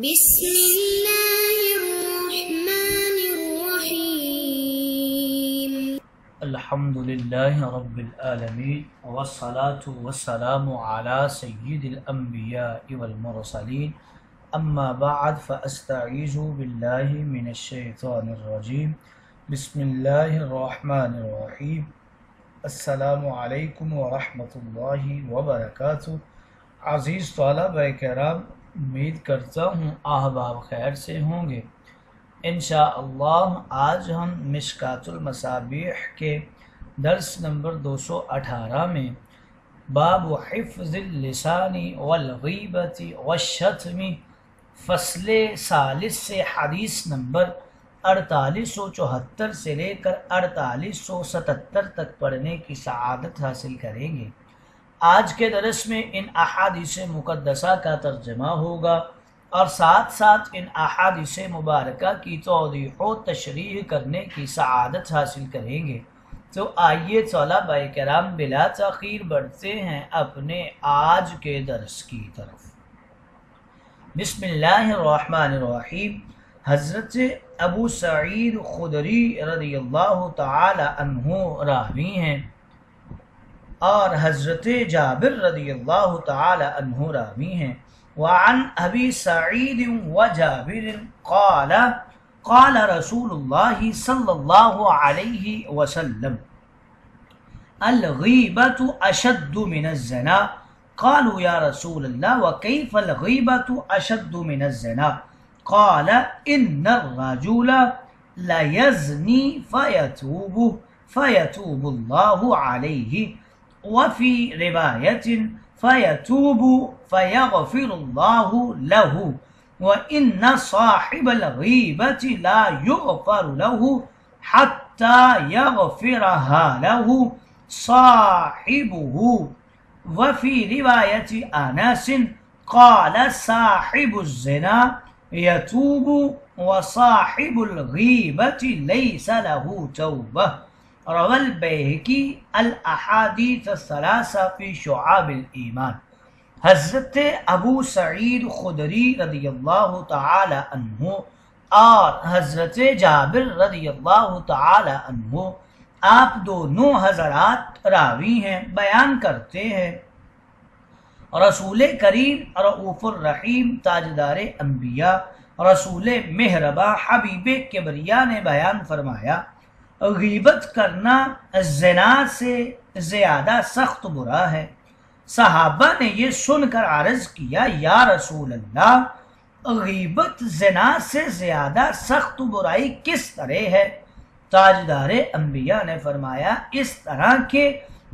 بسم الله الرحمن الرحيم الحمد لله رب العالمين والصلاة والسلام على سيد الأنبياء والمرسلين أما بعد فأستعيذ بالله من الشيطان الرجيم بسم الله الرحمن الرحيم السلام علیکم ورحمۃ اللہ وبرکاتہ۔ عزیز طلبہ کرام، امید کرتا ہوں احباب خیر سے ہوں گے۔ انشاءاللہ آج ہم مشکات المصابیح کے درس نمبر 218 میں باب حفظ اللسان والغیبت والشتم فصل ثالث سے حدیث نمبر 4874 سے لے کر 4877 تک پڑھنے کی سعادت حاصل کریں گے۔ آج کے درس میں ان احادیث مقدسہ کا ترجمہ ہوگا اور ساتھ ساتھ ان احادیث مبارکہ کی توضیح و تشریح کرنے کی سعادت حاصل کریں گے۔ تو آئیے طلبہ کرام بلا تاخیر بڑھتے ہیں اپنے آج کے درس کی طرف۔ بسم اللہ الرحمن الرحیم۔ حضرت ابو سعید خدری رضی اللہ تعالی عنہ راوی ہیں اور حضرت جابر رضی اللہ تعالی عنہ راوی ہیں۔ وعن ابی سعید و جابر قال قال رسول اللہ صلی اللہ علیہ وسلم الغیبۃ اشد من الزنا قالوا یا رسول اللہ وکیف الغیبۃ اشد من الزنا قال ان الرجل لا يزني فيتوب الله عليه وفي رواية فيتوب فيغفر الله له وإن صاحب الغيبة لا يغفر له حتى يغفرها له صاحبه وفي رواية أنس قال صاحب الزنا يتوب وصاحب الغيبة ليس له توبة روى البيهقي الاحاديث الثلاثة في شعاب الایمان۔ حضرت ابو سعید خدری رضی اللہ تعالی عنہ اور حضرت جابر رضی اللہ تعالی عنہ آپ دونوں حضرات راوی ہیں، بیان کرتے ہیں رسول کریم رؤوف الرحیم تاجدار انبیاء رسول مہرباں حبیب کبریا نے بیان فرمایا غیبت کرنا زنا سے زیادہ سخت برا ہے۔ صحابہ نے یہ سن کر عرض کیا یا رسول اللہ غیبت زنا سے زیادہ سخت برائی کس طرح ہے؟ تاجدار انبیاء نے فرمایا اس طرح کہ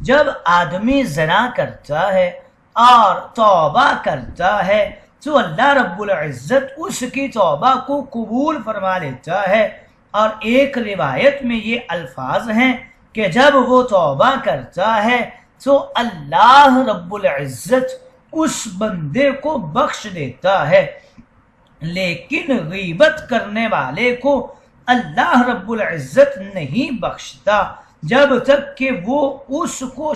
جب آدمی زنا کرتا ہے اور توبہ کرتا ہے تو اللہ رب العزت اس کی توبہ کو قبول فرما لیتا ہے، اور ایک روایت میں یہ الفاظ ہیں کہ جب وہ توبہ کرتا ہے تو اللہ رب العزت اس بندے کو بخش دیتا ہے، لیکن غیبت کرنے والے کو اللہ رب العزت نہیں بخشتا جب تک کہ وہ اس کو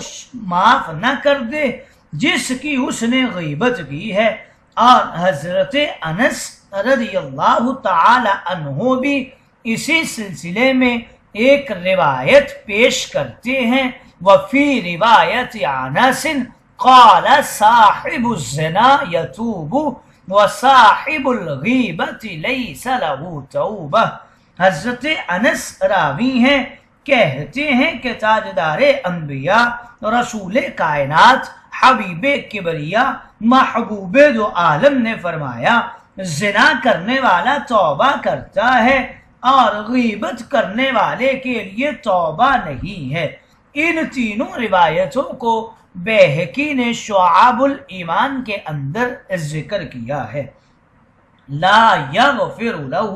معاف نہ کر دے جس کی اس نے غیبت کی ہے۔ اور حضرت انس رضی اللہ تعالی عنہ بھی اسی سلسلے میں ایک روایت پیش کرتے ہیں وفی روایت انس قال صاحب الزنا یتوب وصاحب الغیبت لیس له توبہ۔ حضرت انس راوی ہیں، کہتے ہیں کہ تاجدار انبیاء رسول کائنات حبیب کبریا محبوب دو عالم نے فرمایا زنا کرنے والا توبہ کرتا ہے اور غیبت کرنے والے کے لیے توبہ نہیں ہے۔ ان تینوں روایتوں کو بیہقی نے شعاب الایمان کے اندر ذکر کیا ہے۔ لا یغفر له،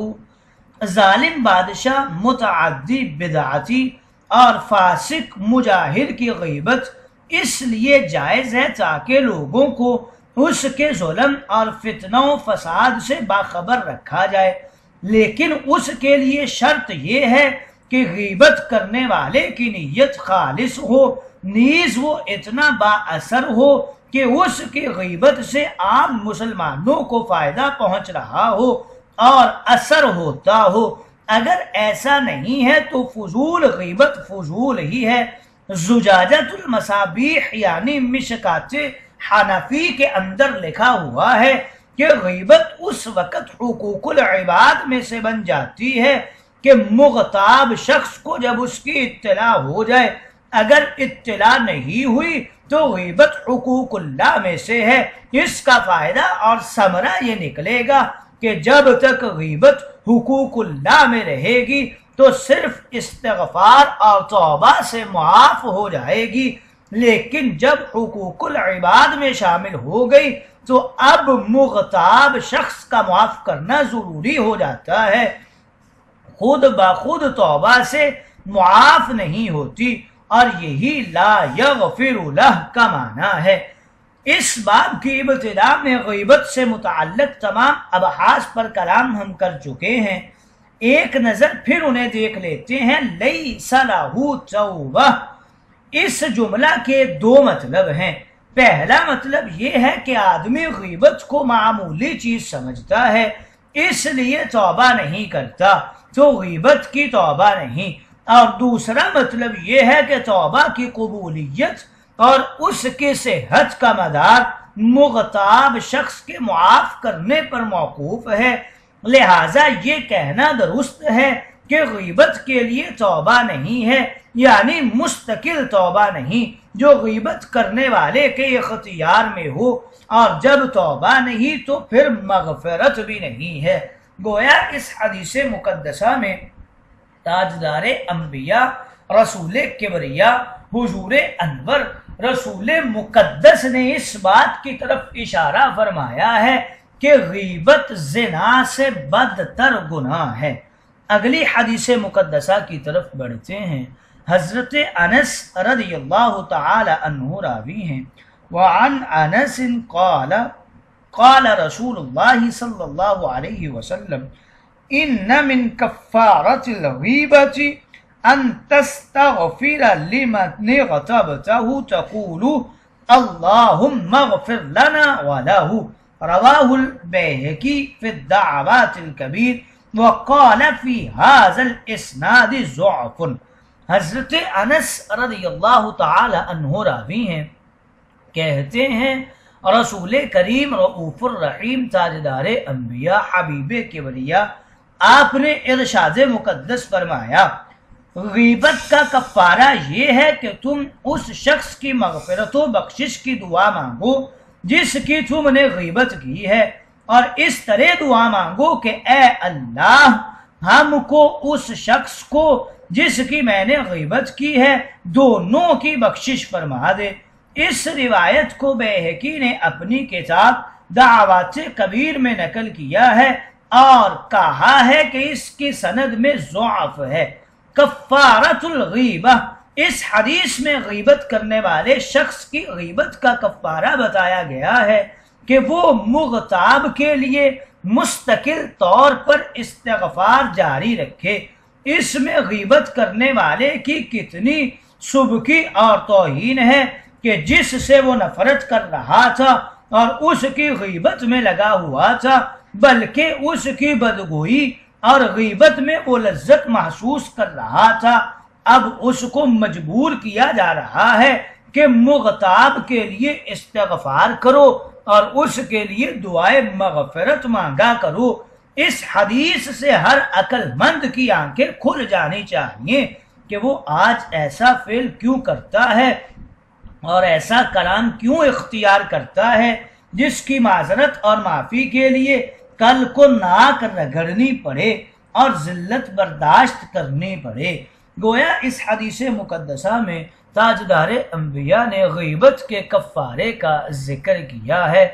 ظالم بادشاہ متعدی بدعتی اور فاسق مجاہر کی غیبت اس لیے جائز ہے تاکہ لوگوں کو اس کے ظلم اور فتنہ و فساد سے باخبر رکھا جائے، لیکن اس کے لیے شرط یہ ہے کہ غیبت کرنے والے کی نیت خالص ہو، نیز وہ اتنا با اثر ہو کہ اس کی غیبت سے عام مسلمانوں کو فائدہ پہنچ رہا ہو اور اثر ہوتا ہو۔ اگر ایسا نہیں ہے تو فضول غیبت فضول ہی ہے۔ زجاجۃ المصابیح یعنی مشکات حنفی کے اندر لکھا ہوا ہے کہ غیبت اس وقت حقوق العباد میں سے بن جاتی ہے کہ مغتاب شخص کو جب اس کی اطلاع ہو جائے، اگر اطلاع نہیں ہوئی تو غیبت حقوق اللہ میں سے ہے۔ اس کا فائدہ اور ثمرہ یہ نکلے گا کہ جب تک غیبت حقوق اللہ میں رہے گی تو صرف استغفار اور توبہ سے معاف ہو جائے گی، لیکن جب حقوق العباد میں شامل ہو گئی تو اب مغتاب شخص کا معاف کرنا ضروری ہو جاتا ہے، خود بخود توبہ سے معاف نہیں ہوتی، اور یہی لا یغفر لہ کا معنی ہے۔ اس باب کی ابتدا میں غیبت سے متعلق تمام ابحاث پر کلام ہم کر چکے ہیں، ایک نظر پھر انہیں دیکھ لیتے ہیں۔ لیس لہ توبہ، اس جملہ کے دو مطلب ہیں۔ پہلا مطلب یہ ہے کہ آدمی غیبت کو معمولی چیز سمجھتا ہے، اس لیے توبہ نہیں کرتا، تو غیبت کی توبہ نہیں۔ اور دوسرا مطلب یہ ہے کہ توبہ کی قبولیت اور اس کی صحت کا مدار مغتاب شخص کے معاف کرنے پر موقوف ہے، لہٰذا یہ کہنا درست ہے کہ غیبت کے لیے توبہ نہیں ہے، یعنی مستقل توبہ نہیں جو غیبت کرنے والے کے اختیار میں ہو، اور جب توبہ نہیں تو پھر مغفرت بھی نہیں ہے۔ گویا اس حدیث مقدسہ میں تاجدار انبیاء، رسول کبریا، حضور انور، رسول مقدس نے اس بات کی طرف اشارہ فرمایا ہے کہ غیبت زنا سے بدتر گناہ ہے۔ اگلی حدیث مقدسہ کی طرف بڑھتے ہیں۔ حضرت انس رضی اللہ تعالی عنہ راوی ہیں، وعن انس قال قال رسول اللہ صلی اللہ علیہ وسلم ان من کفارۃ الغیبۃ ان تستغفر لمن اغتبته تقول اللهم اغفر لنا وله، رواہ البیہقی فی الدعوات الکبیر، وقال فی هذا الاسناد ضعف۔ حضرت انس رضی اللہ تعالی عنہ راوی ہیں، کہتے ہیں رسول کریم رؤوف الرحیم تاجدار انبیاء حبیب کبریا آپ نے ارشاد مقدس فرمایا، غیبت کا کفارہ یہ ہے کہ تم اس شخص کی مغفرت و بخشش کی دعا مانگو جس کی تم نے غیبت کی ہے، اور اس طرح دعا مانگو کہ اے اللہ ہم کو اس شخص کو جس کی میں نے غیبت کی ہے دونوں کی بخشش فرما دے۔ اس روایت کو بیہقی نے اپنی کتاب دعوات کبیر میں نقل کیا ہے اور کہا ہے کہ اس کی سند میں ضعف ہے۔ کفارۃ الغیبہ، اس حدیث میں غیبت کرنے والے شخص کی غیبت کا کفارہ بتایا گیا ہے کہ وہ مغتاب کے لیے مستقل طور پر استغفار جاری رکھے۔ اس میں غیبت کرنے والے کی کتنی سبکی اور توہین ہے کہ جس سے وہ نفرت کر رہا تھا اور اس کی غیبت میں لگا ہوا تھا، بلکہ اس کی بدگوئی اور غیبت میں وہ لذت محسوس کر رہا تھا، اب اس کو مجبور کیا جا رہا ہے کہ مغتاب کے لیے استغفار کرو اور اس کے لیے دعائے مغفرت مانگا کرو۔ اس حدیث سے ہر عقل مند کی آنکھیں کھل جانی چاہیے کہ وہ آج ایسا فعل کیوں کرتا ہے اور ایسا کلام کیوں اختیار کرتا ہے جس کی معذرت اور معافی کے لیے کل کو ناک رگڑنی پڑے اور ذلت برداشت کرنی پڑے۔ گویا اس حدیث مقدسہ میں تاجدار انبیاء نے غیبت کے کفارے کا ذکر کیا ہے۔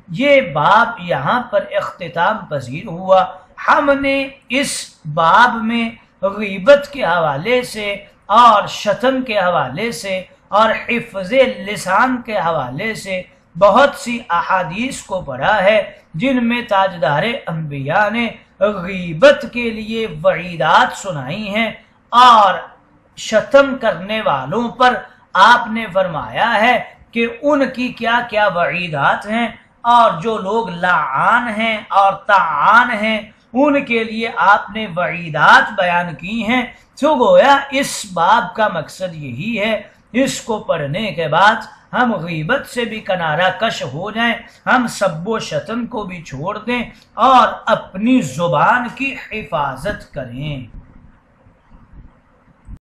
یہ باب یہاں پر اختتام پذیر ہوا۔ ہم نے اس باب میں غیبت کے حوالے سے اور شتم کے حوالے سے اور حفظ لسان کے حوالے سے بہت سی احادیث کو پڑھا ہے جن میں تاجدار انبیاء نے غیبت کے لیے وعیدات سنائی ہیں، اور شتم کرنے والوں پر آپ نے فرمایا ہے کہ ان کی کیا کیا وعیدات ہیں، اور جو لوگ لعان ہیں اور طعان ہیں ان کے لیے آپ نے وعیدات بیان کی ہیں۔ تو گویا اس باب کا مقصد یہی ہے، اس کو پڑھنے کے بعد ہم غیبت سے بھی کنارہ کش ہو جائیں، ہم سب و شتم کو بھی چھوڑ دیں اور اپنی زبان کی حفاظت کریں۔